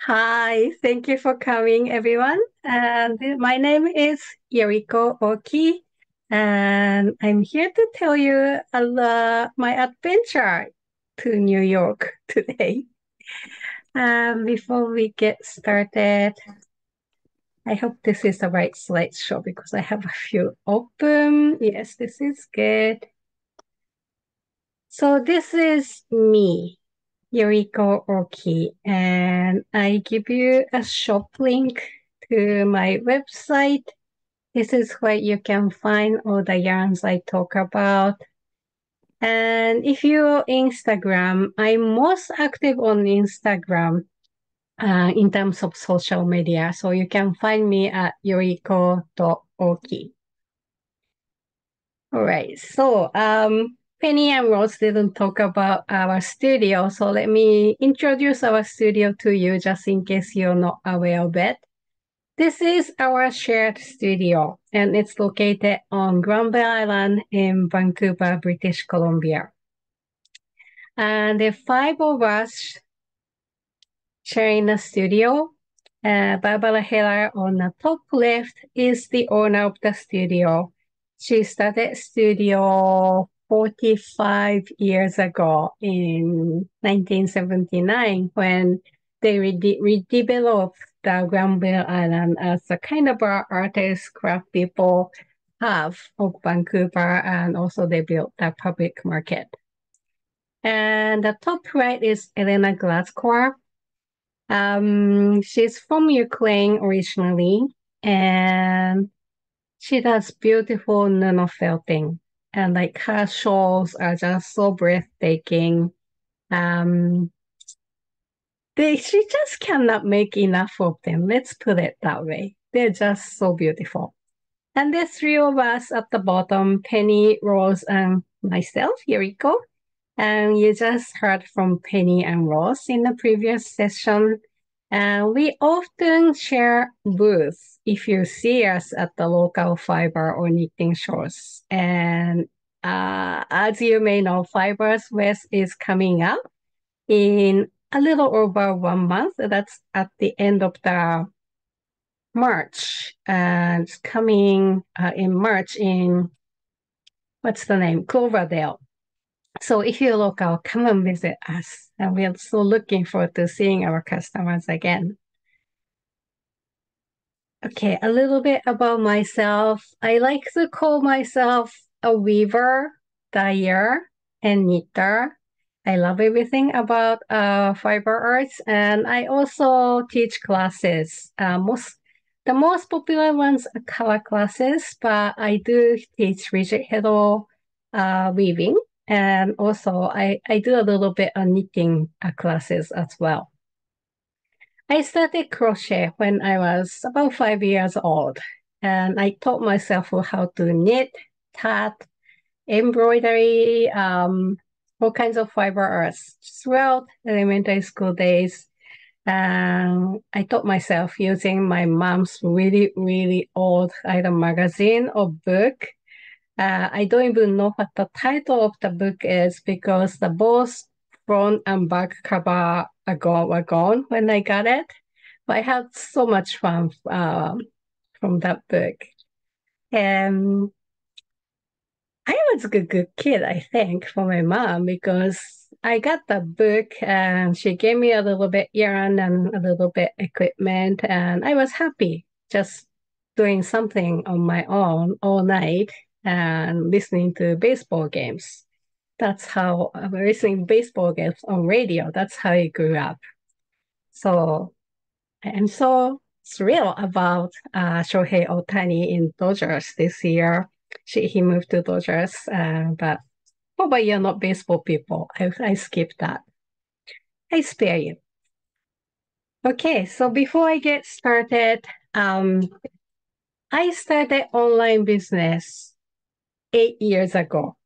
Hi, thank you for coming, everyone. And my name is Yoriko Oki, and I'm here to tell you my adventure to New York today. Before we get started, I hope this is the right slideshow because I have a few open. Yes, this is good. So this is me. Yoriko Oki, and I give you a shop link to my website. This is where you can find all the yarns I talk about. And if you're Instagram, I'm most active on Instagram in terms of social media. So you can find me at yoriko.oki. All right. So Penny and Rose didn't talk about our studio. So let me introduce our studio to you just in case you're not aware of it. This is our shared studio, and it's located on Granville Island in Vancouver, British Columbia. And the five of us sharing a studio. Barbara Heller on the top left is the owner of the studio. She started studio 45 years ago in 1979 when they redeveloped the Granville Island as a kind of a artist craft people have of Vancouver, and also they built the public market. And the top right is Elena Glaskor. She's from Ukraine originally, and she does beautiful nano felting. And like her shawls are just so breathtaking. Um, she just cannot make enough of them. Let's put it that way. They're just so beautiful. And there's three of us at the bottom, Penny, Rose, and myself, Yoriko. And you just heard from Penny and Rose in the previous session. And we often share booths if you see us at the local Fibre or knitting shows. And as you may know, Fibre's West is coming up in a little over 1 month. That's at the end of the March. And it's coming in March in, what's the name? Cloverdale. So if you're local, come and visit us. And we're so looking forward to seeing our customers again. Okay, a little bit about myself. I like to call myself a weaver, dyer, and knitter. I love everything about fiber arts, and I also teach classes. The most popular ones are color classes, but I do teach rigid heddle weaving, and also I do a little bit of knitting classes as well. I started crochet when I was about 5 years old, and I taught myself how to knit, tat, embroidery, all kinds of fiber arts throughout elementary school days. I taught myself using my mom's really, really old either magazine or book. I don't even know what the title of the book is because the both front and back cover were gone when I got it. But I had so much fun from that book. And I was a good kid, I think, for my mom because I got the book and she gave me a little bit yarn and a little bit equipment, and I was happy just doing something on my own all night and listening to baseball games. That's how I was listening to baseball games on radio. That's how I grew up. So I'm so thrilled about Shohei Ohtani in Dodgers this year. He moved to Dodgers, but probably you're not baseball people. I skipped that. I spare you. Okay, so before I get started, I started online business 8 years ago.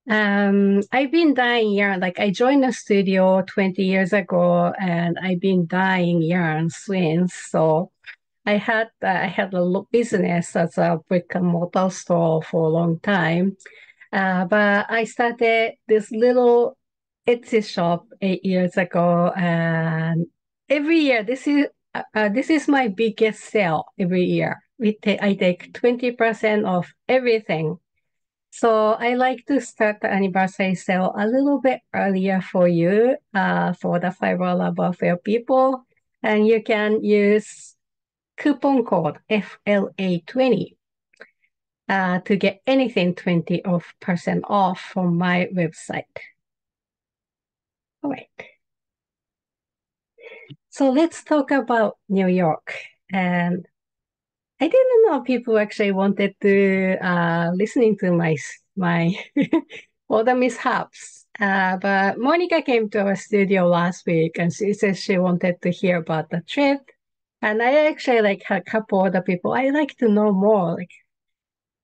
I've been dyeing yarn. Like I joined the studio 20 years ago, and I've been dyeing yarn since. So I had a business as a brick and mortar store for a long time. But I started this little Etsy shop 8 years ago, and every year, this is my biggest sale every year. I take 20% of everything. So I like to start the anniversary sale a little bit earlier for you, for the Fibre Love Affair people. And you can use coupon code FLA20 to get anything 20% off from my website. All right. So let's talk about New York. And I didn't know people actually wanted to listening to my all the mishaps. But Monica came to our studio last week and she said she wanted to hear about the trip. And I actually like had a couple other people. I like to know more. Like,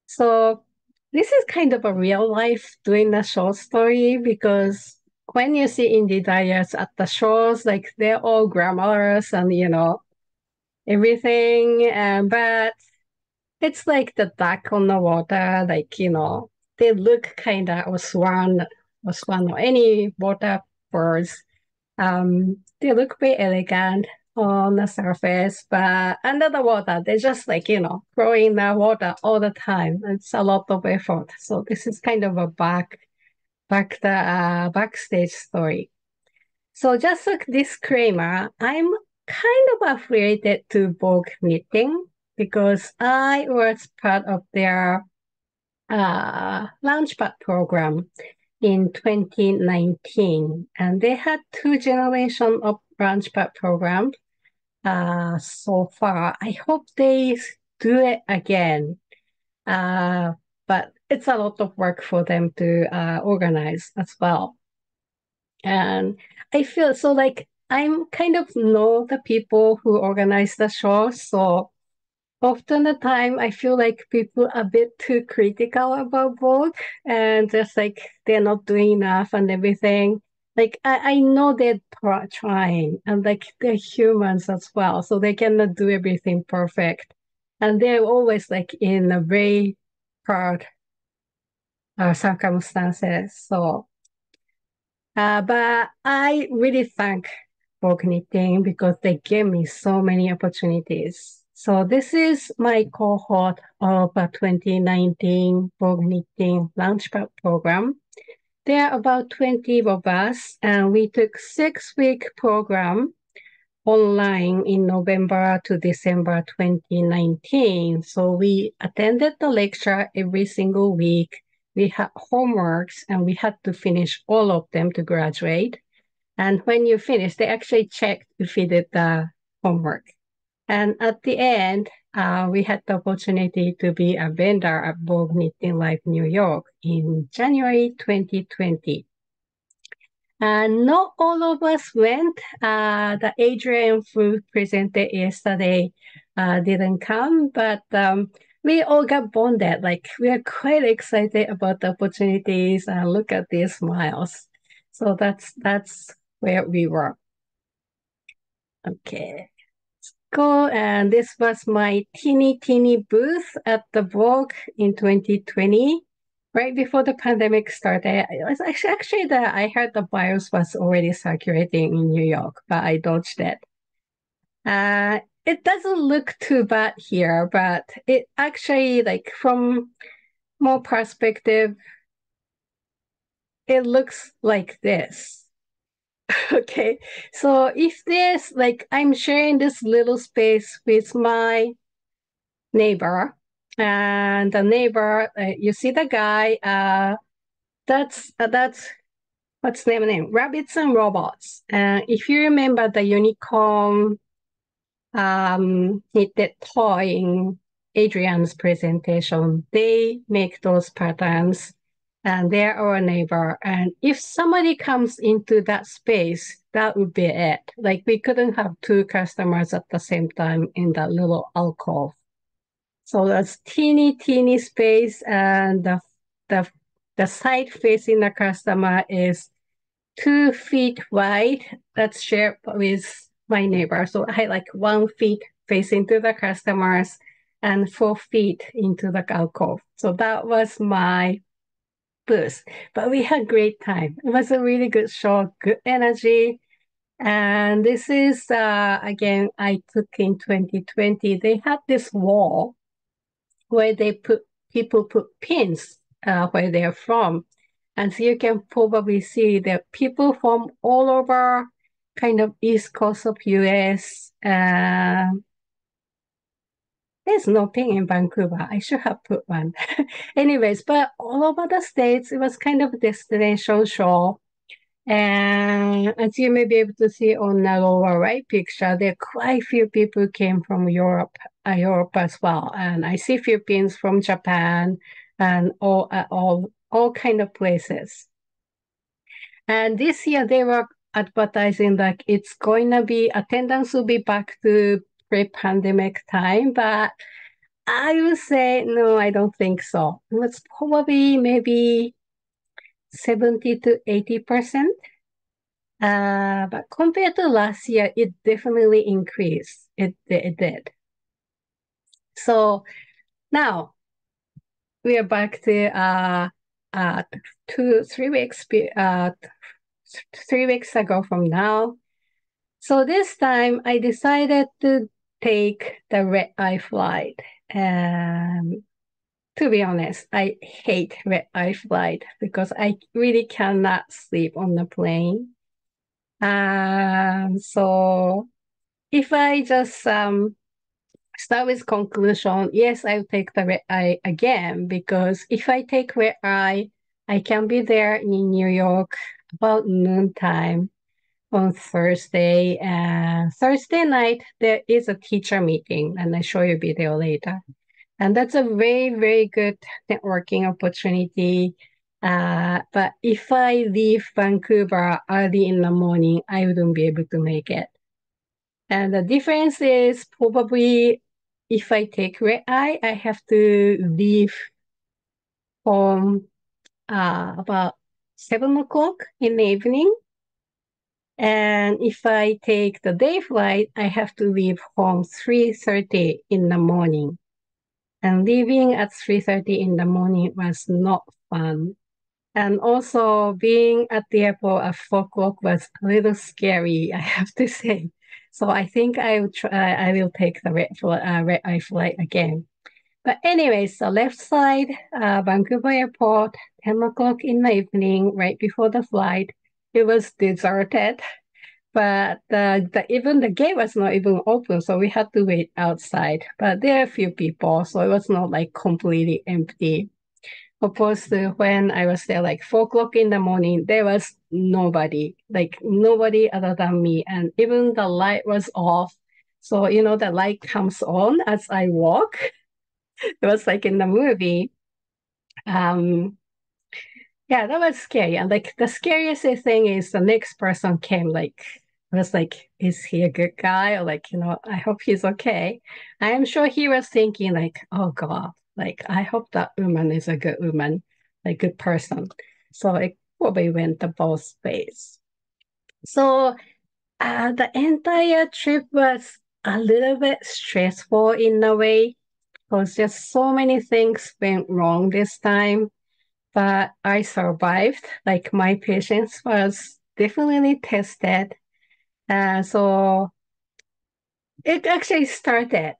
so this is kind of a real life doing a short story because when you see indie dyers at the shows, like they're all glamorous and everything. But it's like the duck on the water, like, they look kind of, or swan or any water birds. They look very elegant on the surface, but under the water, they just like, growing in the water all the time. It's a lot of effort. So this is kind of a backstage story. So just a disclaimer, I'm kind of affiliated to Vogue Knitting because I was part of their Launchpad program in 2019. And they had 2 generations of Launchpad programs so far. I hope they do it again. But it's a lot of work for them to organize as well. And I feel so like I'm kind of know the people who organize the show. So often the time I feel like people are a bit too critical about Vogue and just like they're not doing enough and everything. Like I know they're trying and like they're humans as well. So they cannot do everything perfect. And they're always like in a very hard circumstances. So but I really thank Vogue Knitting because they gave me so many opportunities. So this is my cohort of a 2019 Vogue Knitting Launchpad program. There are about 20 of us, and we took 6-week program online in November to December 2019. So we attended the lecture every single week. We had homeworks and we had to finish all of them to graduate. And when you finish, they actually checked if you did the homework. And at the end, we had the opportunity to be a vendor at Vogue Knitting Live New York in January 2020. Not all of us went. The Adrian who presented yesterday didn't come, but we all got bonded. Like we are quite excited about the opportunities and look at these smiles. So that's where we were. Okay. Go, and this was my teeny booth at the Vogue in 2020. Right before the pandemic started, it was actually I heard the virus was already circulating in New York, but I dodged it. It doesn't look too bad here, but it actually, like from more perspective, it looks like this. Okay, so if there's like I'm sharing this little space with my neighbor, and the neighbor, you see the guy, that's what's the name? Rabbits and Robots. If you remember the unicorn knitted toy in Adrian's presentation, they make those patterns and they're our neighbor. And if somebody comes into that space, that would be it. Like we couldn't have 2 customers at the same time in that little alcove. So that's teeny space, and the side facing the customer is 2 feet wide. That's shared with my neighbor. So I had like 1 feet facing to the customers and 4 feet into the alcove. So that was my booth. But we had great time. It was a really good show, good energy. And this is, again, I took in 2020. They had this wall where people put pins where they're from. And so you can probably see that people from all over kind of east coast of US. There's no pin in Vancouver. I should have put one. Anyways, but all over the States, it was kind of a destination show. And as you may be able to see on the lower right picture, there are quite a few people came from Europe as well. And I see Philippines from Japan and all kind of places. And this year they were advertising like it's going to be attendance will be back to pre-pandemic time, but I would say no, I don't think so. It's probably maybe 70 to 80%. But compared to last year, it definitely increased. It did. So now we are back to uh 2 3 weeks 3 weeks ago from now. So this time I decided to take the red eye flight. To be honest, I hate red eye flight because I really cannot sleep on the plane. So if I just start with conclusion, yes, I'll take the red eye again because if I take red eye, I can be there in New York about noontime on Thursday. And Thursday night, there is a teacher meeting, and I show you a video later. And that's a very, very good networking opportunity. But if I leave Vancouver early in the morning, I wouldn't be able to make it. And the difference is probably if I take red eye, I have to leave home about 7 o'clock in the evening. And if I take the day flight, I have to leave home 3:30 in the morning. And leaving at 3:30 in the morning was not fun. And also being at the airport at 4 o'clock was a little scary, I have to say. So I think I will take the red eye flight again. But anyways, the left side, Vancouver Airport, 10 o'clock in the evening, right before the flight, it was deserted. But even the gate was not even open, so we had to wait outside. But there are a few people, so it was not like completely empty. Opposed to when I was there like 4 o'clock in the morning, there was nobody, like nobody other than me. And even the light was off. So, the light comes on as I walk. It was like in the movie. Um, yeah, that was scary. And like the scariest thing is the next person came, like, I was like, is he a good guy? Or like, I hope he's okay. I am sure he was thinking like, oh God, like I hope that woman is a good woman, like good person. So it probably went to both ways. So the entire trip was a little bit stressful in a way because just so many things went wrong this time, but I survived. Like my patience was definitely tested. So it actually started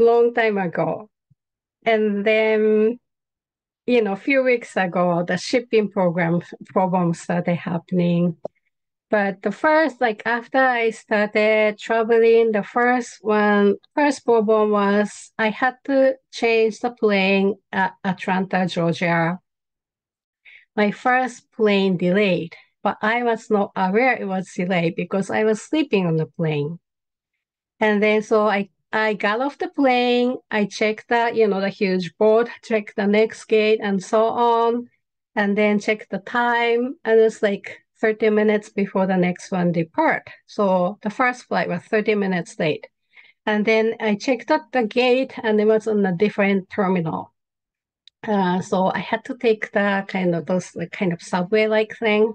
long time ago. And then, a few weeks ago, the shipping problem started happening. But the first, like after I started traveling, the first problem was I had to change the plane at Atlanta, Georgia. My first plane delayed, but I was not aware it was delayed because I was sleeping on the plane. And then so I got off the plane, I checked the huge board, checked the next gate and so on, and then checked the time, and it's like 30 minutes before the next one depart. So the first flight was 30 minutes late. And then I checked out the gate and it was on a different terminal. So I had to take the kind of subway-like thing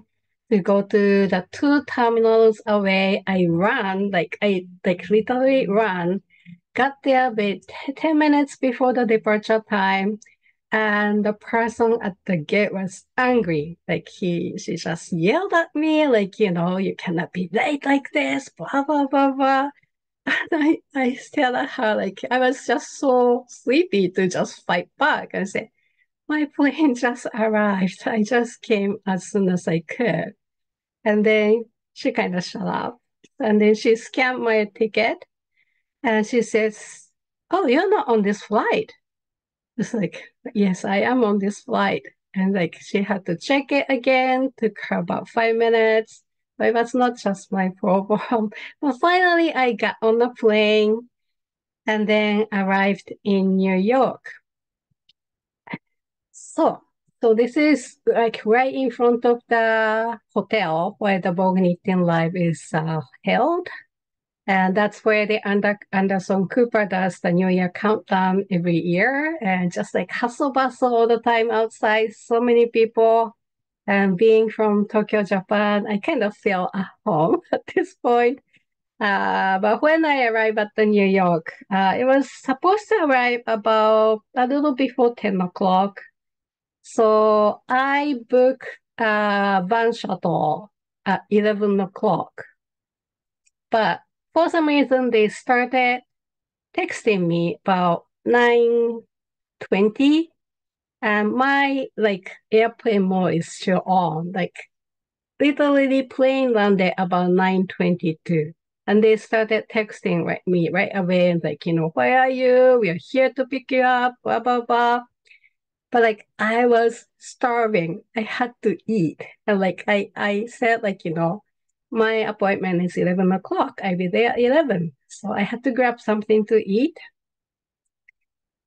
to go to the two terminals away. I ran, like I like literally ran, got there about 10 minutes before the departure time. And the person at the gate was angry. Like she just yelled at me, like, you cannot be late like this, blah, blah, blah, blah. And I stared at her like I was just so sleepy to just fight back and say, my plane just arrived. I just came as soon as I could. And then she kind of shut up. And then she scanned my ticket and she says, oh, you're not on this flight. It's like, yes, I am on this flight. And like she had to check it again, took her about 5 minutes. But it was not just my problem. But finally I got on the plane and then arrived in New York. So this is like right in front of the hotel where the Vogue Knitting Live is held. And that's where the Anderson Cooper does the New Year countdown every year. And just like hustle bustle all the time outside, so many people. And being from Tokyo, Japan, I kind of feel at home at this point. But when I arrived at the New York, it was supposed to arrive about a little before 10 o'clock. So I booked a van shuttle at 11 o'clock. But for some reason, they started texting me about 9:20, and my like airplane mode is still on. Like literally plane landed about 9:22. And they started texting me right away, and like, where are you? We are here to pick you up, blah, blah, blah. But like I was starving. I had to eat. And like I said, like, my appointment is 11 o'clock. I'll be there at 11. So I had to grab something to eat.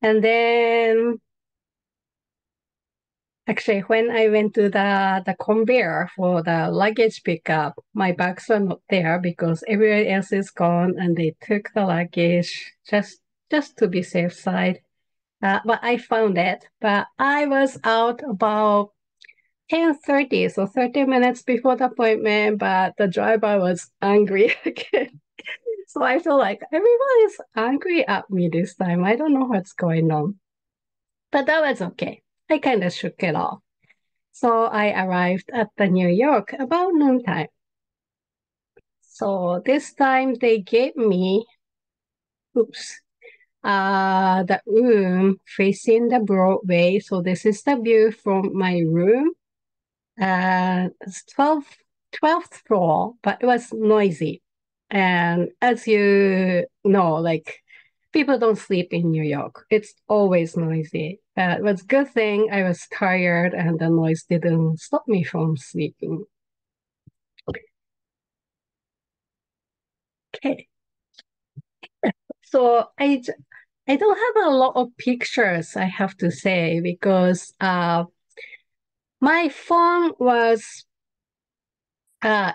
And then actually when I went to the conveyor for the luggage pickup, my bags were not there because everyone else is gone and they took the luggage just to be safe side. But I found it. But I was out about 10:30, so 30 minutes before the appointment, but the driver was angry again. So I feel like everyone is angry at me this time. I don't know what's going on. But that was okay. I kind of shook it off. So I arrived at the New York about noontime. So this time they gave me, oops, the room facing the Broadway. So this is the view from my room. It's 12th floor, but it was noisy. And as you know, like people don't sleep in New York. It's always noisy. It was a good thing I was tired and the noise didn't stop me from sleeping. Okay. So I don't have a lot of pictures, I have to say, because my phone was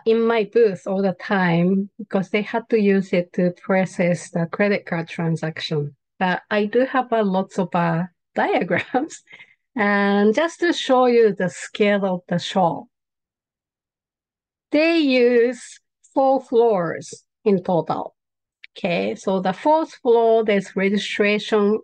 in my booth all the time because they had to use it to process the credit card transaction. But I do have lots of diagrams. And just to show you the scale of the show, they use 4 floors in total. Okay, so the fourth floor, there's registration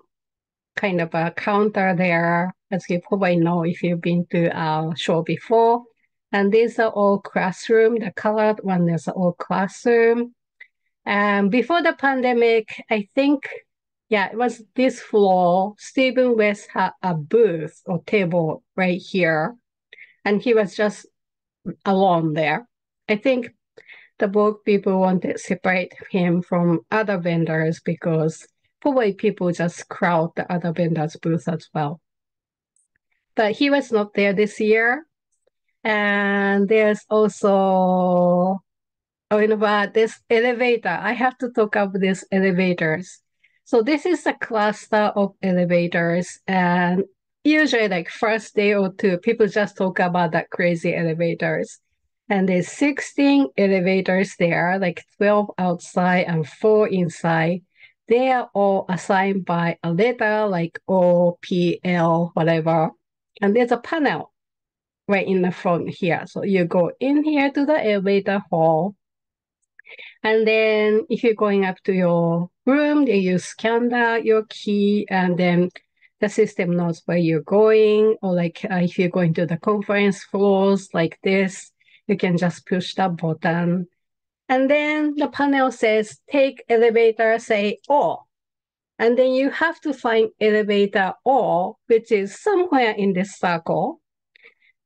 kind of a counter there, as you probably know if you've been to our show before. And these are all classroom. The colored one is all classroom. And before the pandemic, I think, yeah, it was this floor. Stephen West had a booth or table right here. And he was just alone there. I think the book people wanted to separate him from other vendors because probably people just crowd the other vendors' booth as well. But he was not there this year. And there's also, about this elevator. I have to talk about these elevators. So this is a cluster of elevators. And usually like first day or two, people just talk about that crazy elevators. And there's 16 elevators there, like 12 outside and 4 inside. They are all assigned by a letter like O, P, L, whatever. And there's a panel right in the front here. So you go in here to the elevator hall. And then if you're going up to your room, then you scan your key and then the system knows where you're going, or like if you're going to the conference floors like this, you can just push the button. And then the panel says, take elevator, say, oh. And then you have to find elevator O, which is somewhere in this circle,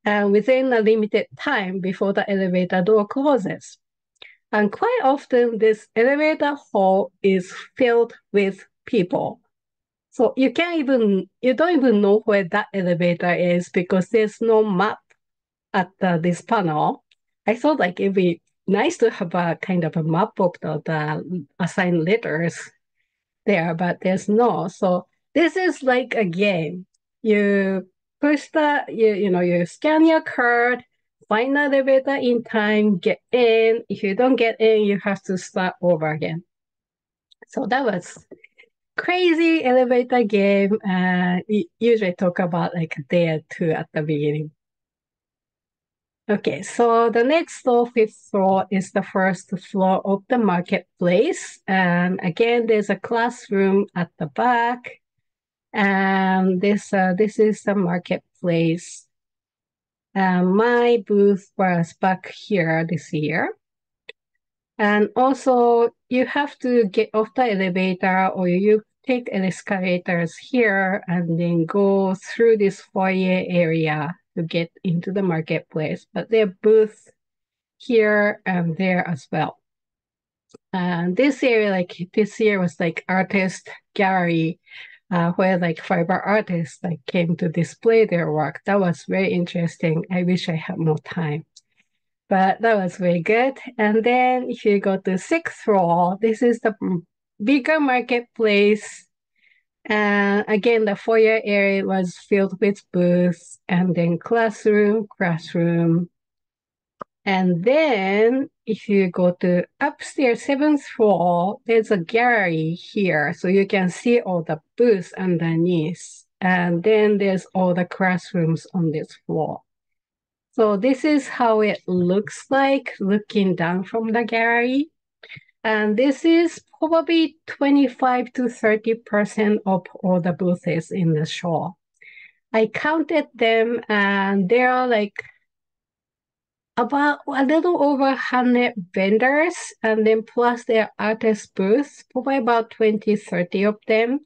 within a limited time before the elevator door closes. And quite often, this elevator hall is filled with people. So you don't even know where that elevator is because there's no map at this panel. I thought like it'd be nice to have a kind of a map of the assigned letters there, but there's no. So this is like a game. You you scan your card, find the elevator in time, get in. If you don't get in, you have to start over again. So that was crazy elevator game. We usually talk about like a day or two at the beginning. Okay, so the next floor, fifth floor, is the first floor of the marketplace. And again, there's a classroom at the back. And this is the marketplace. My booth was back here this year. And also, you have to get off the elevator or you take an escalators here and then go through this foyer area to get into the marketplace. But there are booths here and there as well. And this area, like this year was like artist gallery, where like fiber artists like came to display their work. That was very interesting. I wish I had more time. But that was very good. And then if you go to sixth floor, this is the bigger marketplace. And again, the foyer area was filled with booths and then classroom. And then if you go to upstairs, seventh floor, there's a gallery here. So you can see all the booths underneath. And then there's all the classrooms on this floor. So this is how it looks like looking down from the gallery. And this is probably 25 to 30% of all the booths in the show. I counted them and there are like about a little over 100 vendors, and then plus their artist booths, probably about 20, 30 of them.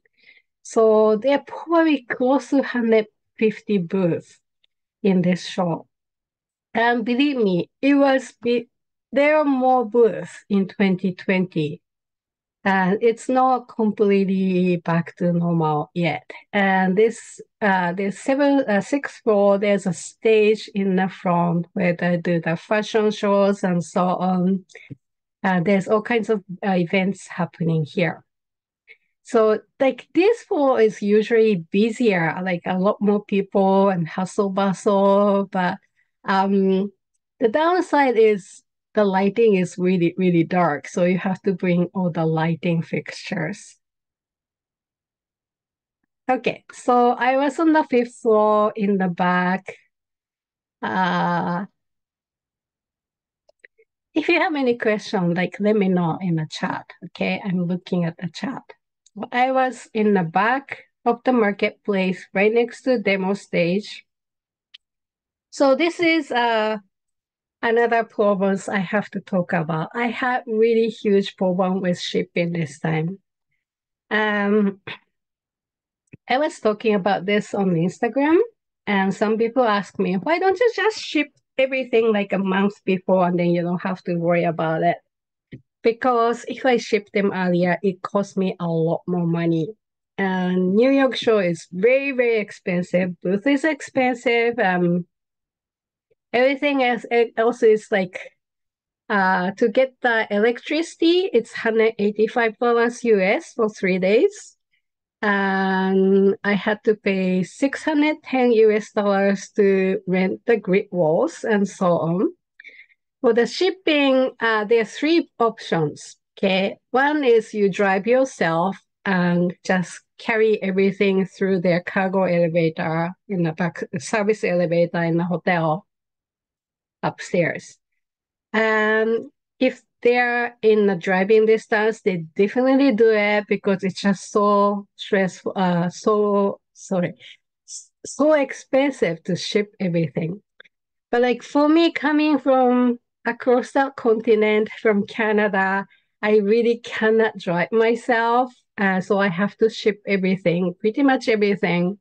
So they're probably close to 150 booths in this show. And believe me, there are more booths in 2020. And it's not completely back to normal yet. And there's sixth floor, there's a stage in the front where they do the fashion shows and so on. There's all kinds of events happening here. So like this floor is usually busier, like a lot more people and hustle bustle, but the downside is the lighting is really, really dark. So you have to bring all the lighting fixtures. Okay, so I was on the fifth floor in the back. If you have any questions, like let me know in the chat. Okay, I'm looking at the chat. I was in the back of the marketplace right next to the demo stage. So this is another problems I have to talk about. I had really huge problem with shipping this time. I was talking about this on Instagram, and some people ask me, why don't you just ship everything like a month before and then you don't have to worry about it? Because if I ship them earlier, it costs me a lot more money. And New York show is very, very expensive. Booth is expensive. Everything else is like, to get the electricity, it's $185 US for 3 days. And I had to pay 610 US dollars to rent the grid walls and so on. For the shipping, there are three options. Okay, one is you drive yourself and just carry everything through their cargo elevator in the back, service elevator in the hotel upstairs. And if they're in the driving distance, they definitely do it because it's just so stressful, so sorry, so expensive to ship everything. But like for me, coming from across the continent from Canada, I really cannot drive myself. So I have to ship everything, pretty much everything.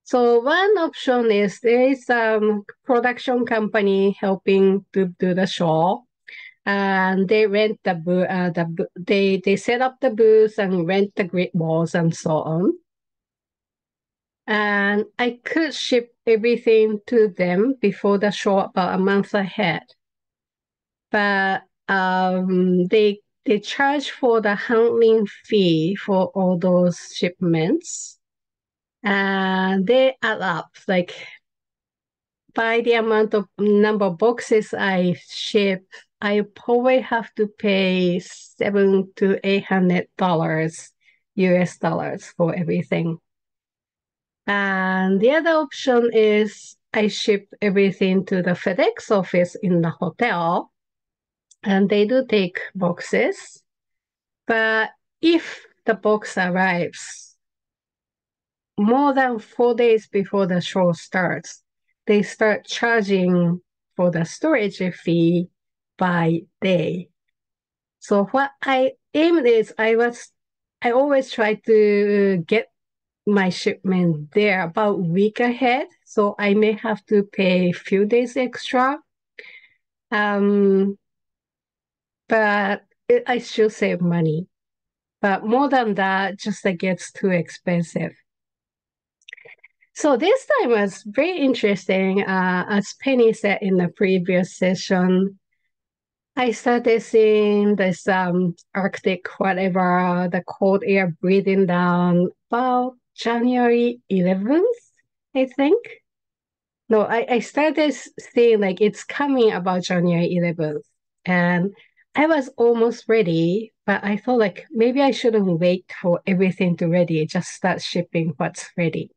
So one option is there is production company helping to do the show, and they rent they set up the booth and rent the grid walls and so on. And I could ship everything to them before the show about a month ahead. But they charge for the handling fee for all those shipments, and they add up like by the amount of number of boxes I ship. I probably have to pay $700 to $800 US dollars for everything. And the other option is I ship everything to the FedEx office in the hotel, and they do take boxes. But if the box arrives more than 4 days before the show starts, they start charging for the storage fee by day. So what I aimed is I always try to get my shipment there about a week ahead. So I may have to pay a few days extra. But I should save money. But more than that, just like gets too expensive. So this time was very interesting. As Penny said in the previous session, I started seeing this Arctic whatever, the cold air breathing down about January 11th, I think. No, I started seeing like it's coming about January 11th. And I was almost ready, but I thought like maybe I shouldn't wait for everything to ready, just start shipping what's ready.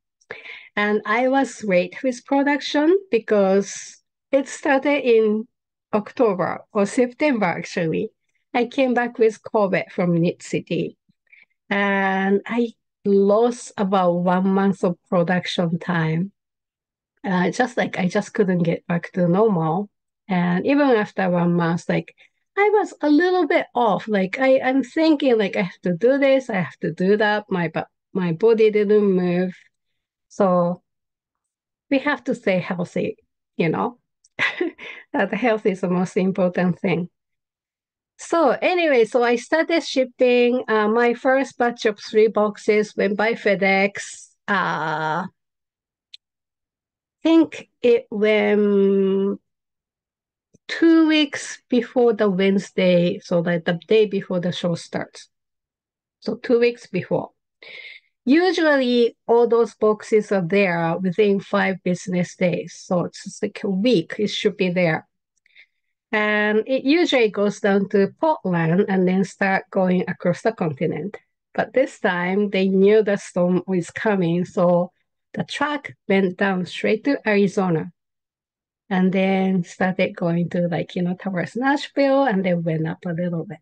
And I was late with production because it started in October or September actually. I came back with COVID from Knit City, and I lost about 1 month of production time. Just like I just couldn't get back to normal. And even after 1 month, like I was a little bit off. Like I'm thinking like I have to do this, I have to do that. My body didn't move. So we have to stay healthy, you know. That health is the most important thing. So anyway, so I started shipping. My first batch of 3 boxes went by FedEx. I think it went 2 weeks before the Wednesday, so that the day before the show starts. So 2 weeks before. Usually all those boxes are there within 5 business days. So it's just like a week, it should be there. And it usually goes down to Portland and then start going across the continent. But this time they knew the storm was coming, so the truck went down straight to Arizona and then started going to towards Nashville and then went up a little bit.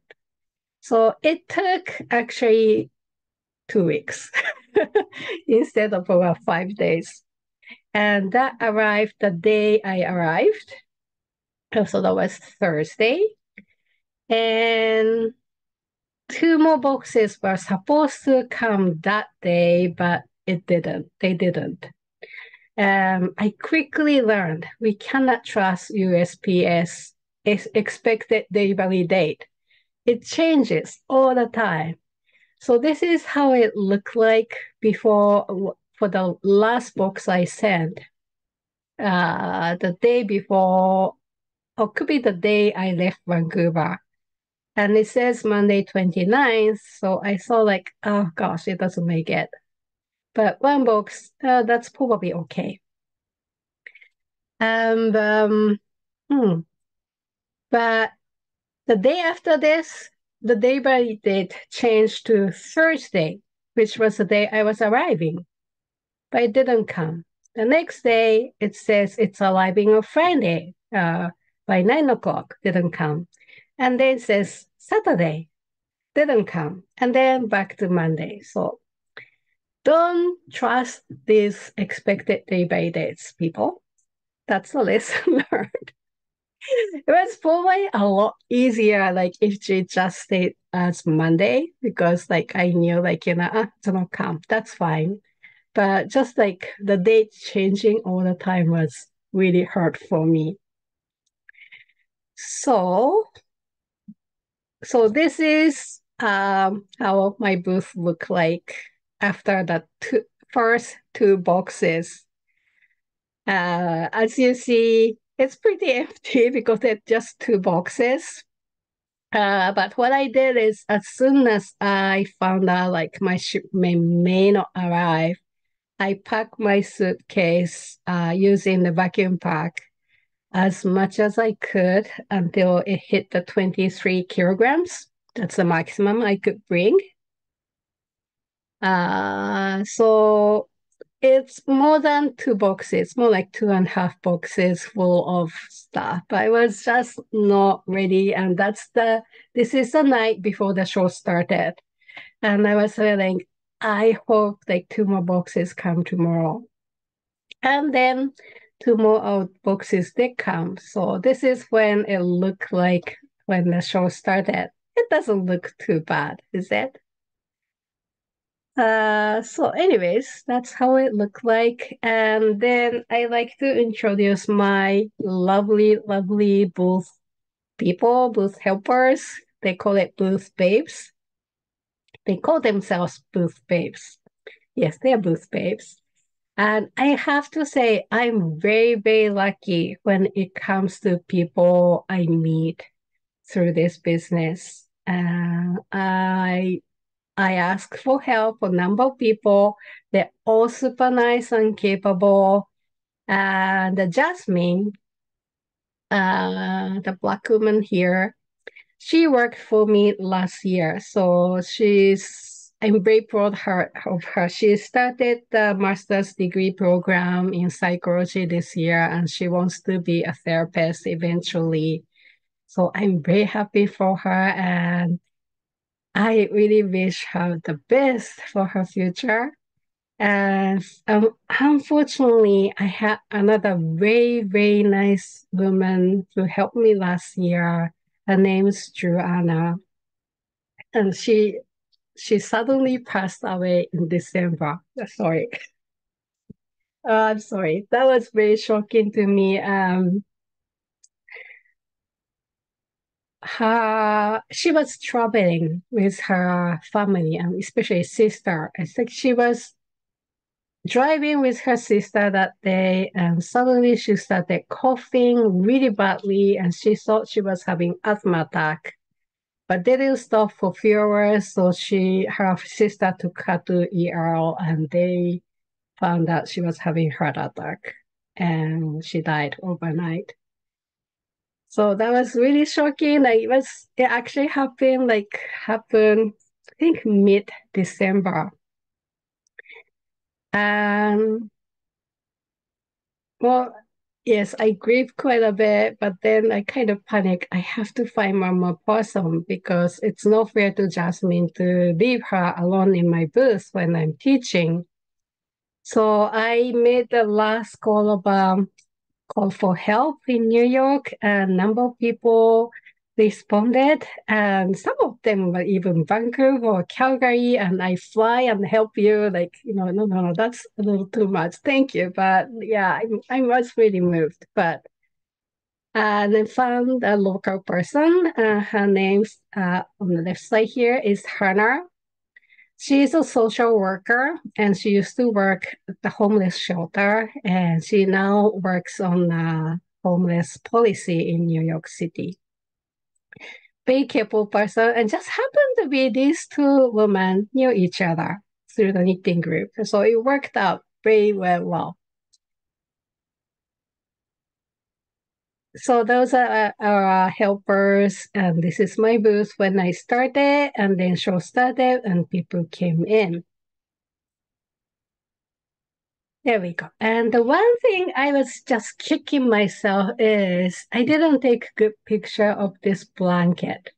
So it took actually 2 weeks instead of about 5 days. And that arrived the day I arrived. So that was Thursday. And 2 more boxes were supposed to come that day, but it didn't. They didn't. I quickly learned we cannot trust USPS expected delivery date. It changes all the time. So this is how it looked like before for the last box I sent. The day before, or could be the day I left Vancouver. And it says Monday 29th. So I saw like, oh gosh, it doesn't make it. But 1 box, that's probably okay. And but the day after this, the delivery date changed to Thursday, which was the day I was arriving, but it didn't come. The next day, it says it's arriving on Friday by 9 o'clock, didn't come. And then it says Saturday, didn't come. And then back to Monday. So Don't trust these expected day by days, people. That's the lesson learned. It was probably a lot easier, like if she just stayed as Monday, because like I knew, like, it's gonna come. That's fine. But just like the date changing all the time was really hard for me. So, so this is how my booth looked like after the first two boxes. As you see, it's pretty empty because it's just two boxes. But what I did is as soon as I found out like my shipment may not arrive, I packed my suitcase using the vacuum pack as much as I could until it hit the 23 kilograms. That's the maximum I could bring. So it's more than two boxes, more like 2.5 boxes full of stuff. I was just not ready. And this is the night before the show started. And I was feeling, I hope like two more boxes come tomorrow. And then two more boxes did come. So this is when it looked like when the show started. It doesn't look too bad, is it? So anyways, that's how it looked like. And then I like to introduce my lovely, lovely booth people, booth helpers. They call it booth babes. They call themselves booth babes. Yes, they are booth babes. And I have to say, I'm very, very lucky when it comes to people I meet through this business. I ask for help for a number of people. They're all super nice and capable. And Jasmine, the black woman here, she worked for me last year. So I'm very proud of her. She started the master's degree program in psychology this year, and she wants to be a therapist eventually. So I'm very happy for her, and I really wish her the best for her future. And unfortunately, I had another very, very nice woman who helped me last year. Her name is Joanna, and she suddenly passed away in December. Sorry. I'm sorry. That was very shocking to me. She was traveling with her family and especially sister. I think she was driving with her sister that day, and suddenly she started coughing really badly, and she thought she was having asthma attack, but they didn't stop for a few hours. So her sister took her to ER, and they found out she was having heart attack, and she died overnight. So that was really shocking. Like it actually happened, I think mid December, and well, yes, I grieved quite a bit, but then I kind of panicked. I have to find one more person because it's not fair to Jasmine to leave her alone in my booth when I'm teaching. So I made the last call for help in New York, and a number of people responded, and some of them were even Vancouver or Calgary, and I fly and help you. Like, no, that's a little too much. Thank you. But yeah, I was really moved. But and I found a local person. Her name's on the left side here is Hannah. She's a social worker and she used to work at the homeless shelter, and she now works on homeless policy in New York City. Very capable person, and just happened to be these two women knew each other through the knitting group. So it worked out very well. So those are our helpers, and this is my booth when I started, and then show started and people came in. There we go. And the one thing I was just kicking myself is I didn't take a good picture of this blanket.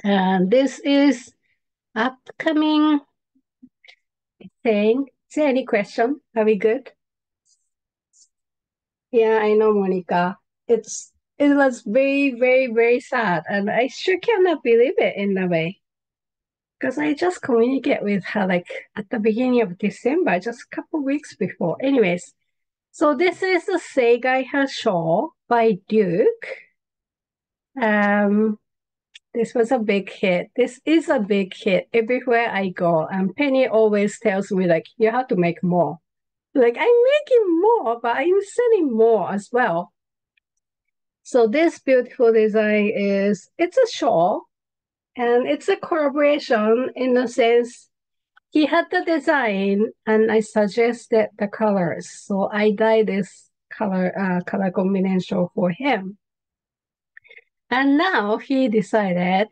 And this is upcoming. Saying, is there any question? Are we good? Yeah, I know, Monica. It was very, very, very sad, and I sure cannot believe it in a way. Because I just communicate with her like at the beginning of December, just a couple weeks before. Anyways, so this is the Seigai Show by Duke. Um, this was a big hit. This is a big hit everywhere I go. And Penny always tells me like, you have to make more. Like I'm making more, but I'm selling more as well. So this beautiful design it's a shawl and it's a collaboration in a sense. He had the design and I suggested the colors. So I dyed this color combination for him. And now he decided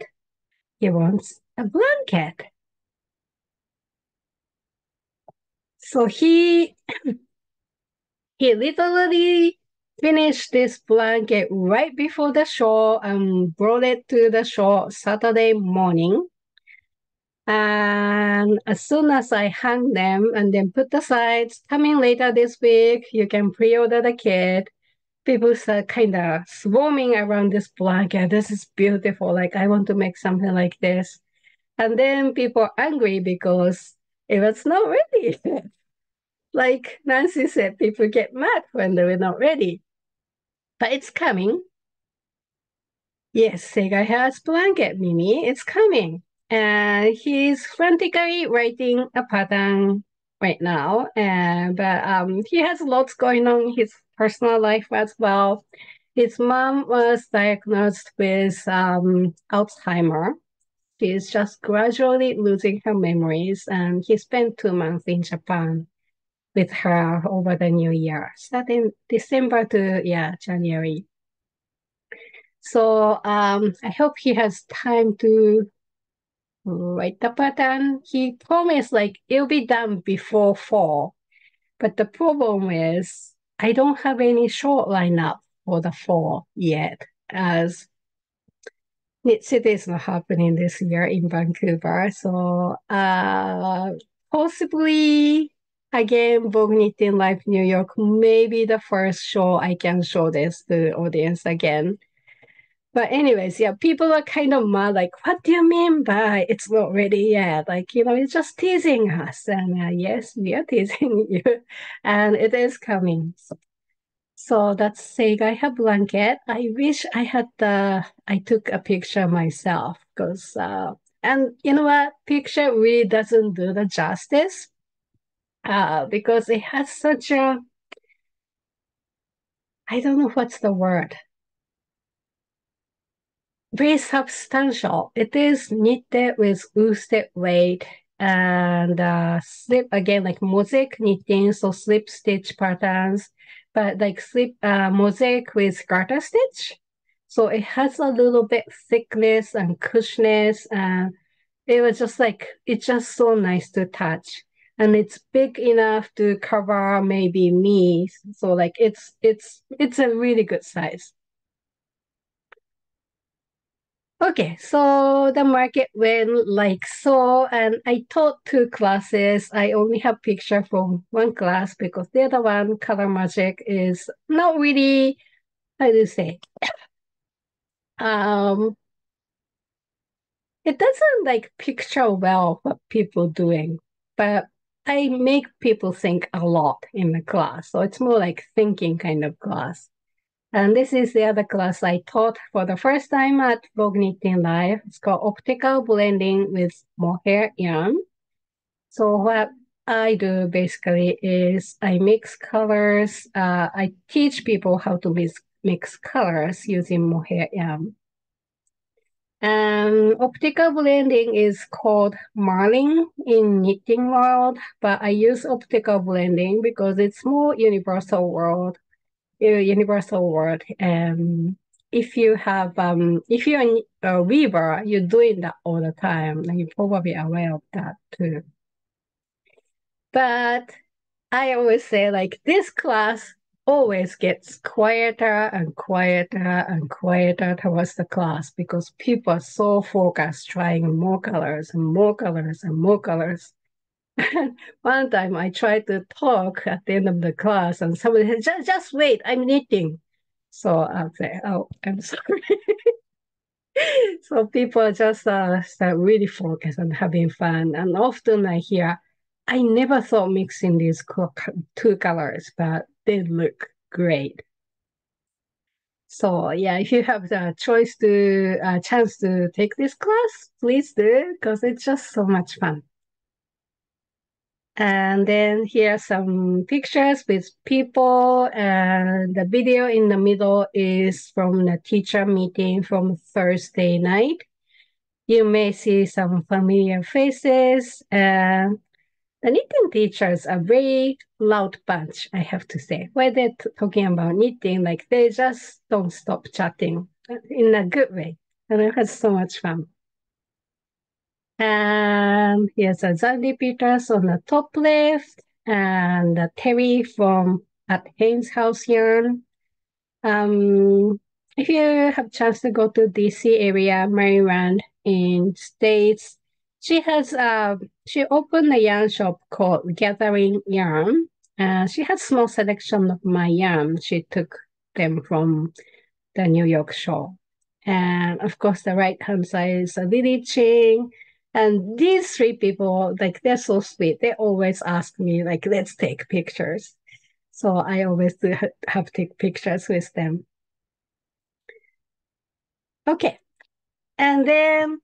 he wants a blanket. So he literally finished this blanket right before the show and brought it to the show Saturday morning. And as soon as I hung them and then put the sides, coming later this week, you can pre-order the kit. People start kind of swarming around this blanket. This is beautiful. Like, I want to make something like this. And then people are angry because it was not ready. Like Nancy said, people get mad when they were not ready. But it's coming. Yes, Sega has blanket, Mimi. It's coming. And he's frantically writing a pattern right now. But he has lots going on in his personal life as well. His mom was diagnosed with Alzheimer. She is just gradually losing her memories, and he spent 2 months in Japan with her over the new year, starting December to January. So I hope he has time to write the pattern. He promised like it'll be done before fall, but the problem is I don't have any show lineup for the fall yet, as Knit City is not happening this year in Vancouver. So possibly again, Vogue Knitting Live New York, maybe the first show I can show this to the audience again. But anyways, yeah, people are kind of mad, like, what do you mean by it's not ready yet? Like, it's just teasing us. And yes, we are teasing you. And it is coming. So that's Seigai have blanket. I wish I took a picture myself because, and you know what? Picture really doesn't do the justice because it has such I don't know what's the word. Very substantial. It is knitted with worsted weight and slip again like mosaic knitting, so slip stitch patterns, but like slip mosaic with garter stitch. So it has a little bit thickness and cushiness, and it was just like it's just so nice to touch. And it's big enough to cover maybe me. So like it's a really good size. Okay, so the market went like so, and I taught 2 classes. I only have picture from one class because the other one, Color Magic, is not really, how do you say, um, it doesn't like picture well what people doing, but I make people think a lot in the class. So it's more like thinking kind of class. And this is the other class I taught for the first time at Vogue Knitting Live. It's called Optical Blending with Mohair Yarn. So what I do basically is I mix colors. I teach people how to mix colors using mohair yarn. And optical blending is called marling in knitting world, but I use optical blending because it's more universal word. If you're a weaver, you're doing that all the time, and you're probably aware of that too. But I always say like this class always gets quieter and quieter and quieter towards the class because people are so focused trying more colors and more colors and more colors. One time I tried to talk at the end of the class and somebody said, just wait, I'm knitting. So I'll say, oh, I'm sorry. So people just start really focused on having fun. And often I hear, I never thought mixing these two colors, but they look great. So yeah, if you have the choice to chance to take this class, please do because it's just so much fun. And then here are some pictures with people, and the video in the middle is from the teacher meeting from Thursday night. You may see some familiar faces, and the knitting teachers are very loud bunch, I have to say. When they're talking about knitting, like they just don't stop chatting in a good way. And it was so much fun. And here's a Zandy Peters on the top left, and Terry from at Haynes House Yarn. If you have chance to go to DC area, Maryland in States, she opened a yarn shop called Gathering Yarn. She has small selection of my yarn. She took them from the New York show. And of course, the right hand side is Lily Ching. And these three people, like, they're so sweet. They always ask me, like, let's take pictures. So I always do have to take pictures with them. Okay. And then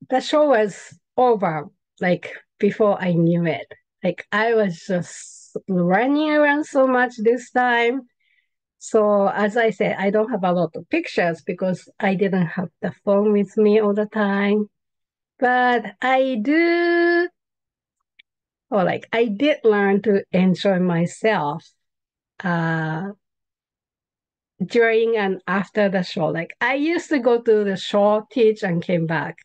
the show was over, like, before I knew it. Like, I was just running around so much this time. So as I said, I don't have a lot of pictures because I didn't have the phone with me all the time. But I do, or like I did learn to enjoy myself uh, during and after the show. Like I used to go to the show, teach, and came back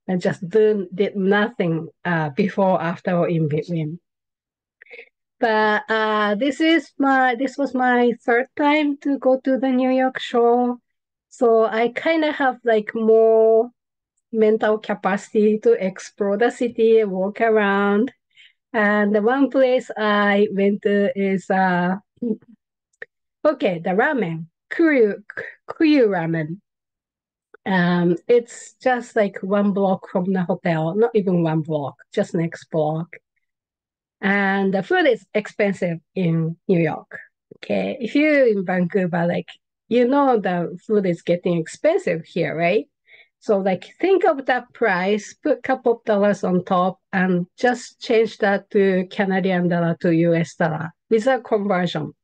and just did nothing before, after, or in between. But this was my third time to go to the New York show. So I kind of have like more mental capacity to explore the city, walk around. And the one place I went to is okay, the ramen, Kuyu ramen. It's just like one block from the hotel, not even one block, just next block. And the food is expensive in New York. Okay. If you're in Vancouver, like, you know, the food is getting expensive here, right? So, like, think of that price, put a couple of dollars on top, and just change that to Canadian dollar to US dollar without conversion.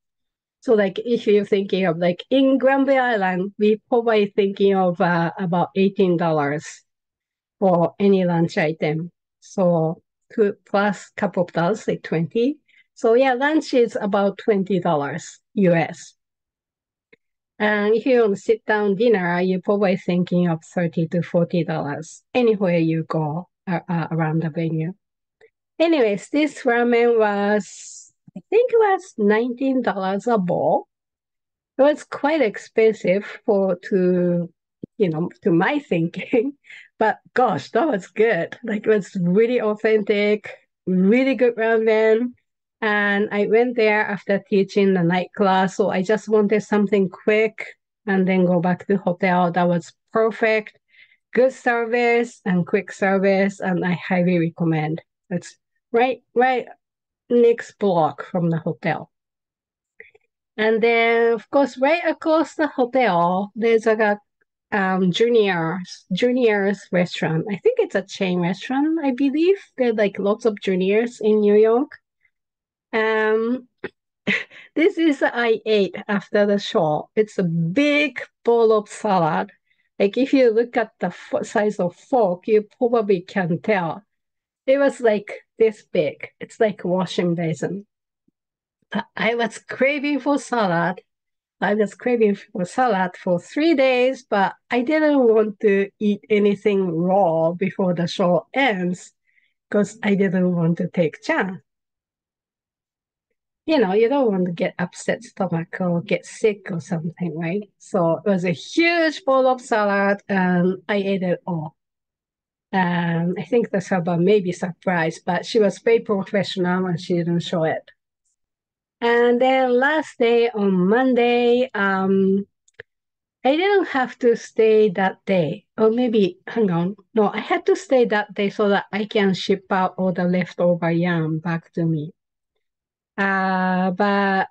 So, like, if you're thinking of, like, in Granby Island, we probably thinking of about $18 for any lunch item. So two plus couple of dollars, like 20. So yeah, lunch is about $20 US. And if you want to sit down dinner, you're probably thinking of $30 to $40 anywhere you go around the venue. Anyways, this ramen was, I think it was $19 a bowl. It was quite expensive to my thinking. But gosh, that was good. Like it was really authentic, really good ramen. And I went there after teaching the night class. So I just wanted something quick and then go back to the hotel. That was perfect. Good service and quick service. And I highly recommend. It's right next block from the hotel. And then, of course, right across the hotel, there's a juniors restaurant. I think it's a chain restaurant, I believe. There are like lots of juniors in New York. Um, this is I ate after the show. It's a big bowl of salad. Like if you look at the size of fork, you probably can tell. It was like this big. It's like washing basin. I was craving for salad. I was craving for salad for 3 days, but I didn't want to eat anything raw before the show ends because I didn't want to take chance. You don't want to get upset stomach or get sick or something, right? So it was a huge bowl of salad and I ate it all. I think the server may be surprised, but she was very professional and she didn't show it. And then last day on Monday, I didn't have to stay that day. Or maybe, hang on. No, I had to stay that day so that I can ship out all the leftover yarn back to me. But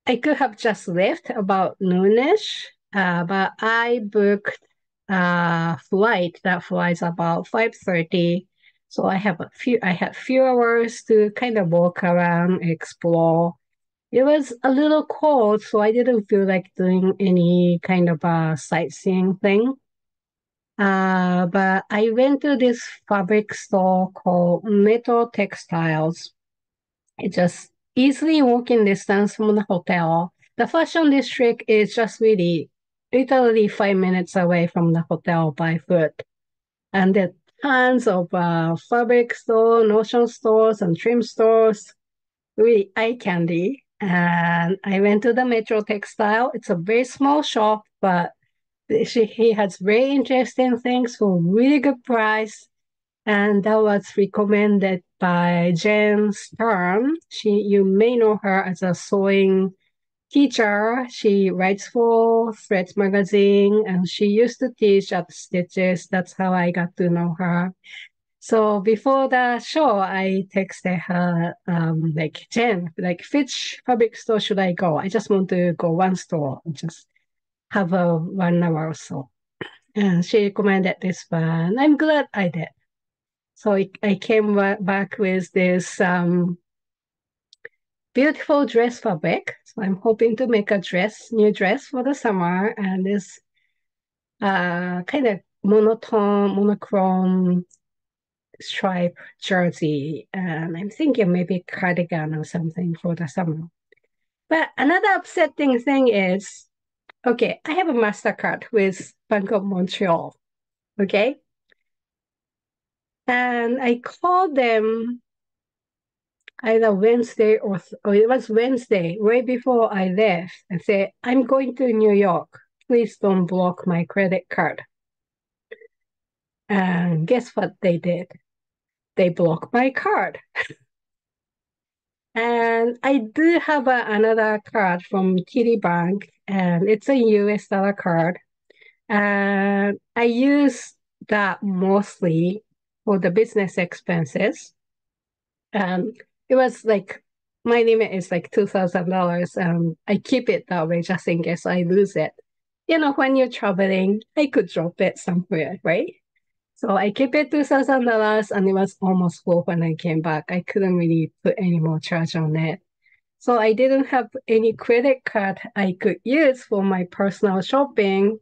I could have just left about noonish, but I booked a flight that flies about 5:30. So I had few hours to kind of walk around, explore. It was a little cold, so I didn't feel like doing any kind of a sightseeing thing. But I went to this fabric store called Metal Textiles. It's just easily walking distance from the hotel. The fashion district is just really literally 5 minutes away from the hotel by foot. And there are tons of fabric stores, notion stores, and trim stores. Really eye candy. And I went to the Metro Textile. It's a very small shop, but he has very interesting things for really good price. And that was recommended by Jen Stern. You may know her as a sewing teacher. She writes for Threads magazine, and she used to teach at Stitches. That's how I got to know her. So before the show, I texted her, like, Jen, like, which fabric store should I go? I just want to go one store, just have a 1 hour or so. And she recommended this one. I'm glad I did. So I came back with this beautiful dress fabric. So I'm hoping to make a new dress for the summer, and this kind of monochrome stripe jersey. And I'm thinking maybe cardigan or something for the summer. But another upsetting thing is, okay, I have a MasterCard with Bank of Montreal. Okay. And I called them either Wednesday or it was Wednesday, right before I left, and said, I'm going to New York. Please don't block my credit card. And guess what they did? They blocked my card. And I do have another card from TD Bank, and it's a US dollar card. And I use that mostly for the business expenses. It was like my limit is like $2,000. I keep it that way just in case I lose it. When you're traveling, I could drop it somewhere, right? So I keep it $2,000 and it was almost full when I came back. I couldn't really put any more charge on it. So I didn't have any credit card I could use for my personal shopping.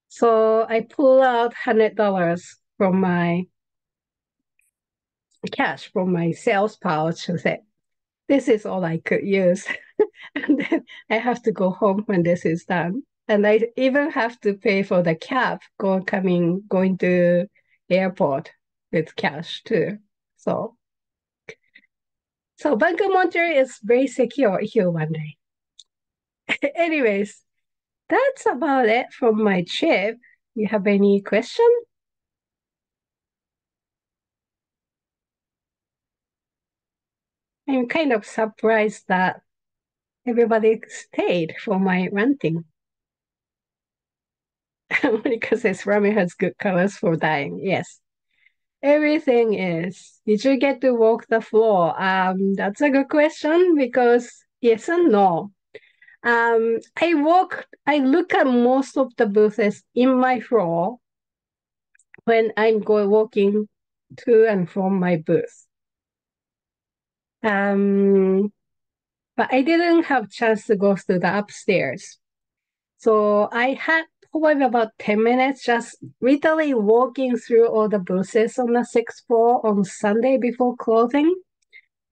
So I pulled out $100 from my cash from my sales pouch and said, this is all I could use. And then I have to go home when this is done. And I even have to pay for the cab going to airport with cash too. So Bank of Montreal is very secure if you wonder. Anyways, that's about it from my trip. You have any question? I'm kind of surprised that everybody stayed for my ranting. Because this ramen has good colors for dyeing. Yes. Everything is. Did you get to walk the floor? That's a good question because yes and no. I look at most of the booths in my floor when I'm walking to and from my booth. But I didn't have chance to go to the upstairs. So I had probably about 10 minutes just literally walking through all the booths on the sixth floor on Sunday before closing.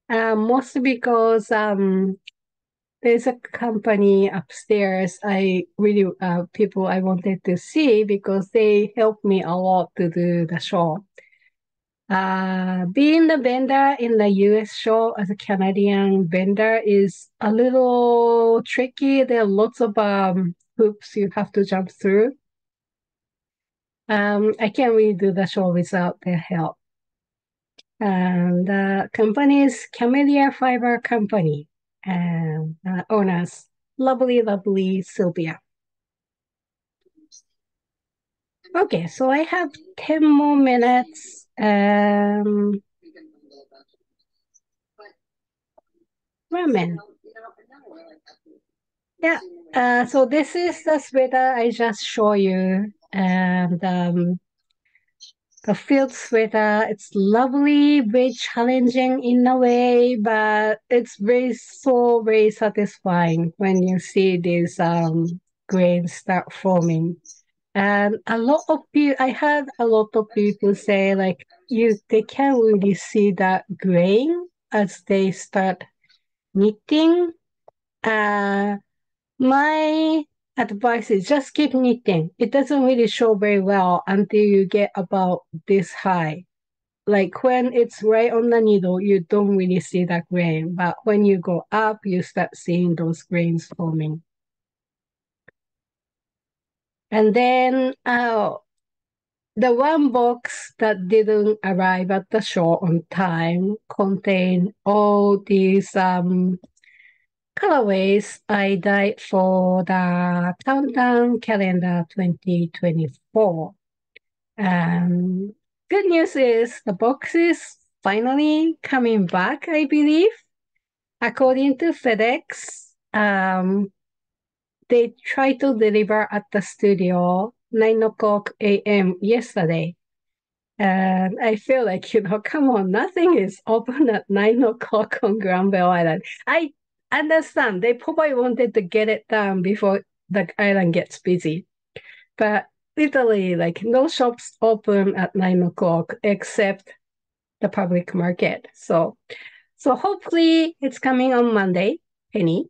Mostly because there's a company upstairs people I wanted to see because they helped me a lot to do the show. Being the vendor in the US show as a Canadian vendor is a little tricky. There are lots of hoops you have to jump through. I can't really do the show without their help. And the company is Camellia Fiber Company, and owners, lovely Sylvia. Okay, so I have 10 more minutes. Ramen. Yeah. So this is the sweater I just show you, and the field sweater. It's lovely, very challenging in a way, but it's very satisfying when you see these grains start forming. And a lot of people, I heard a lot of people say like they can't really see that grain as they start knitting. Uh, my advice is just keep knitting. It doesn't really show very well until you get about this high. Like when it's right on the needle, you don't really see that grain. But when you go up, you start seeing those grains forming. And then the one box that didn't arrive at the show on time contained all these colorways I dyed for the Countdown Calendar 2024. Good news is the box is finally coming back, I believe. According to FedEx, they tried to deliver at the studio 9 o'clock a.m. yesterday. And I feel like, come on, nothing is open at 9 o'clock on Granville Island. I understand they probably wanted to get it done before the island gets busy. But literally, like, no shops open at 9 o'clock except the public market. So hopefully it's coming on Monday, Penny.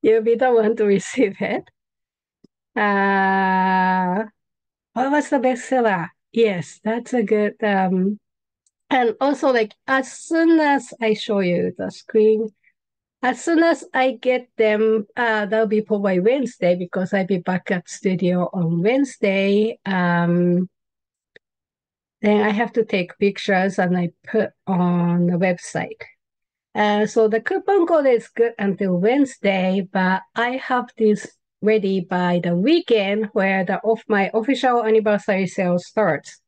You'll be the one to receive it. What was the bestseller? Yes, that's a good and also, like, as soon as I show you the screen, as soon as I get them, that'll be probably Wednesday because I'll be back at studio on Wednesday. Then I have to take pictures and I put on the website. So the coupon code is good until Wednesday, but I have this ready by the weekend where my official anniversary sale starts.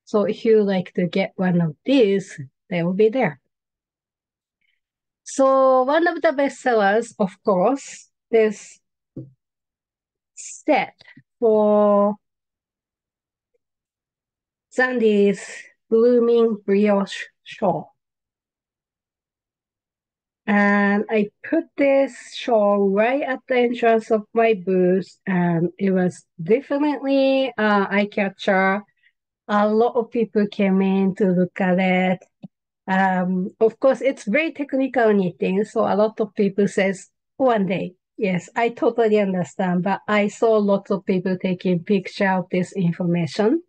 So if you like to get one of these, they will be there. So one of the best sellers, of course, this set for Sandy's Blooming Brioche Shawl. And I put this shawl right at the entrance of my booth, and it was definitely an eye catcher. A lot of people came in to look at it. Of course, it's very technical knitting, so a lot of people says one day. Yes, I totally understand, but I saw lots of people taking picture of this information.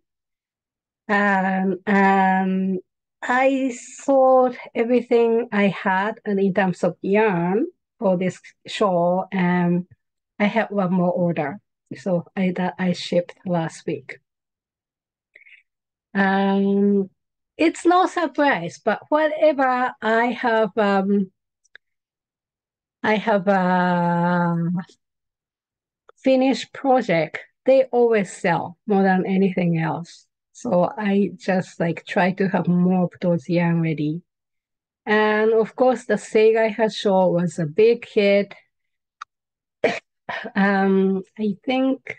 And I sold everything I had and in terms of yarn for this shawl, and I had one more order. So that I shipped last week. It's no surprise, but whatever I have a finished project, they always sell more than anything else. So I just like try to have more of those yarn ready. And of course, the Seigai Hasho was a big hit. I think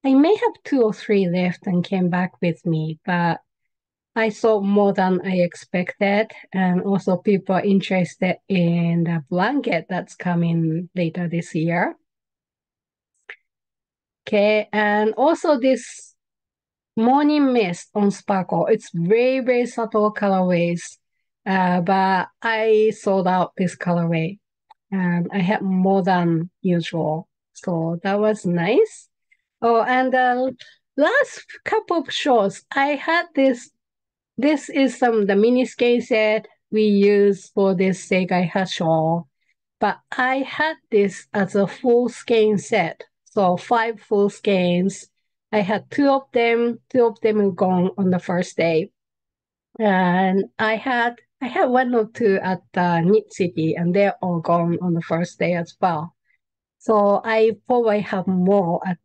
I may have 2 or 3 left and came back with me, but I sold more than I expected. And also people are interested in the blanket that's coming later this year. Okay, and also this Morning Mist on Sparkle. It's very subtle colorways, but I sold out this colorway. And I had more than usual. So that was nice. Oh, and the last couple of shows, I had this. This is the mini skein set we use for this Seigai Hasho. But I had this as a full skein set. So 5 full skeins I had two of them were gone on the first day. And I had one or two at Knit City, and they're all gone on the first day as well. So I probably have more at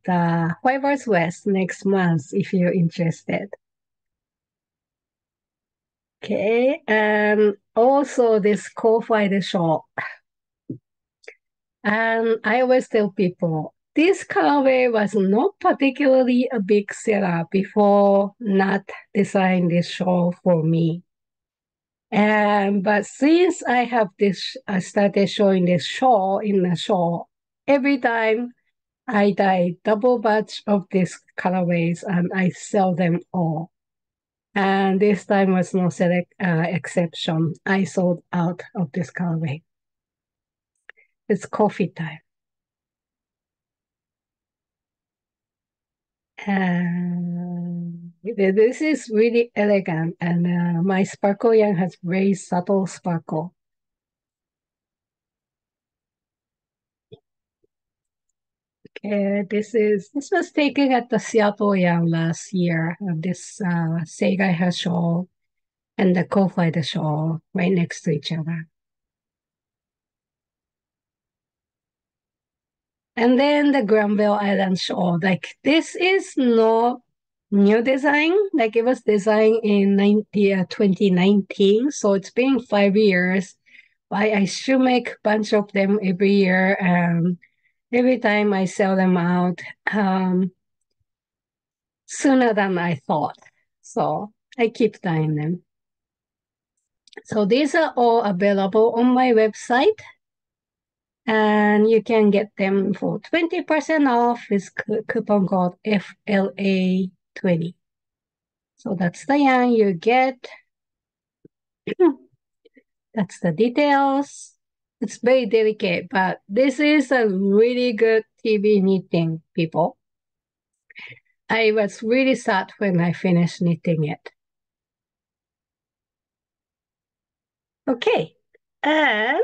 Fibers West next month if you're interested. Okay, and also this co-fighter shop. And I always tell people this colorway was not particularly a big seller before Nat designed this shawl for me. And but since I have this, I started showing this shawl in the shawl. Every time I dye double batch of these colorways and I sell them all. And this time was no exception. I sold out of this colorway. It's coffee time. And this is really elegant. And my sparkle yarn has very subtle sparkle. This was taken at the Seattle Yarn last year. This Seigai Hasho and the Ko-Fi shawl right next to each other. And then the Granville Island shawl. Like this is not new design. Like it was designed in 2019, so it's been 5 years. I should make a bunch of them every year. Every time I sell them out. Sooner than I thought. So I keep dyeing them. So these are all available on my website. And you can get them for 20% off with coupon code FLA20. So that's the yarn you get. That's the details. It's very delicate, but this is a really good TV knitting, people. I was really sad when I finished knitting it. Okay, and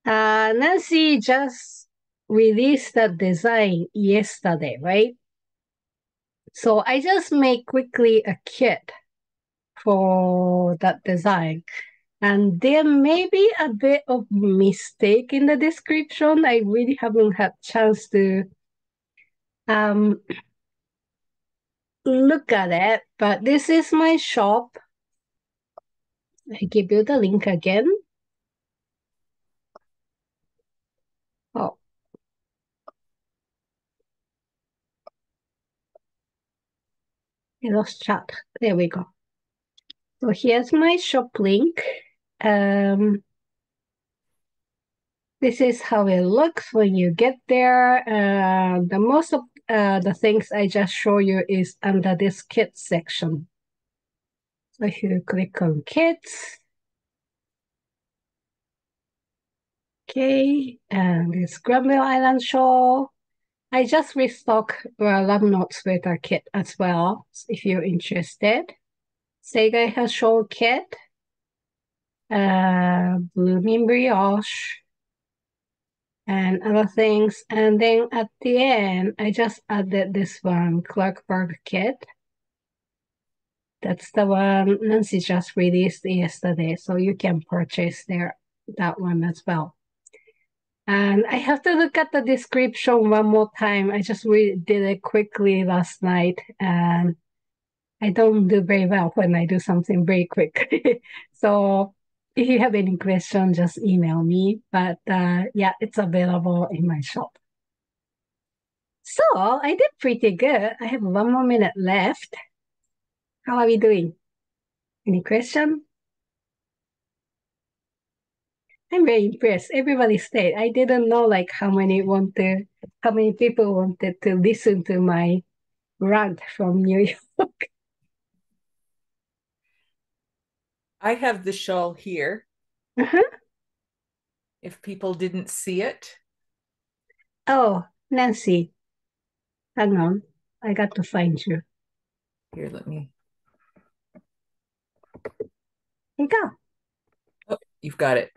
Nancy just released the design yesterday, right? So I just made quickly a kit for that design. And there may be a bit of mistake in the description. I really haven't had chance to um, look at it, but this is my shop. I give you the link again. Oh, I lost chat. There we go. So here's my shop link. This is how it looks when you get there. The most of the things I just show you is under this kit section. So if you click on kits, okay, and this Granville Island shawl. I just restock Love Note sweater kit as well, if you're interested. Seigai has shawl kit, Blooming Brioche, and other things. And then at the end, I just added this one, Clarkburg kit. That's the one Nancy just released yesterday, so you can purchase that one as well. And I have to look at the description one more time. I just did it quickly last night, and I don't do very well when I do something very quick. So if you have any questions, just email me. But yeah, it's available in my shop. So I did pretty good. I have 1 more minute left. How are we doing? Any question? I'm very impressed. Everybody stayed. I didn't know like how many people wanted to listen to my rant from New York. I have the shawl here. Uh-huh. If people didn't see it. Oh, Nancy, hang on. I got to find you. Here, let me. Here you go. Oh, you've got it.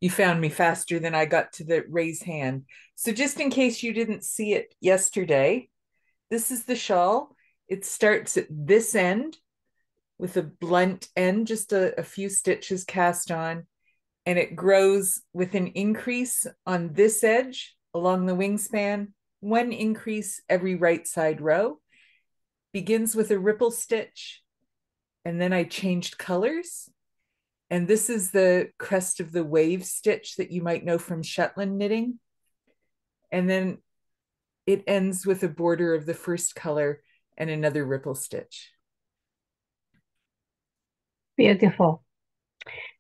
You found me faster than I got to the raise hand. So, just in case you didn't see it yesterday, this is the shawl. It starts at this end with a blunt end, just a few stitches cast on, and it grows with an increase on this edge along the wingspan, one increase every right side row, begins with a ripple stitch, and then I changed colors. And this is the crest of the wave stitch that you might know from Shetland knitting. And then it ends with a border of the first color and another ripple stitch. Beautiful.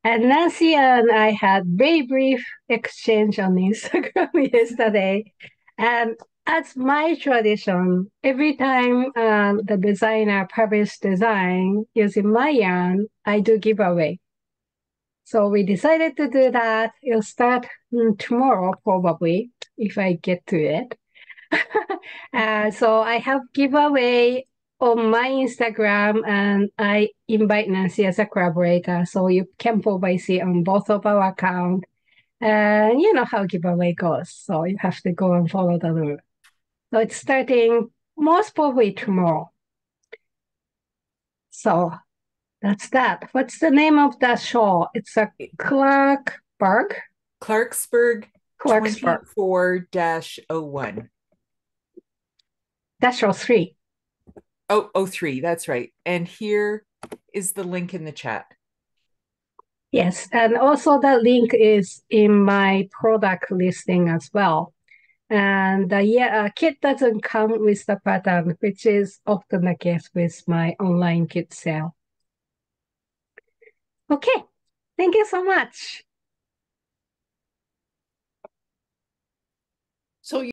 And Nancy and I had very brief exchange on Instagram yesterday. And as my tradition, every time the designer publishes design using my yarn, I do giveaway. So we decided to do that. It'll start tomorrow, probably, if I get to it. So I have giveaway on my Instagram, and I invite Nancy as a collaborator. So you can probably see on both of our accounts. And you know how giveaway goes. So you have to go and follow the rule. So it's starting most probably tomorrow. So that's that. What's the name of that show? It's a Clarkburg. Clarksburg Clarksburg. 24-01. That's show 3. Oh, 03, that's right. And here is the link in the chat. Yes, and also the link is in my product listing as well. And kit doesn't come with the pattern, which is often the case with my online kit sale. Okay, thank you so much.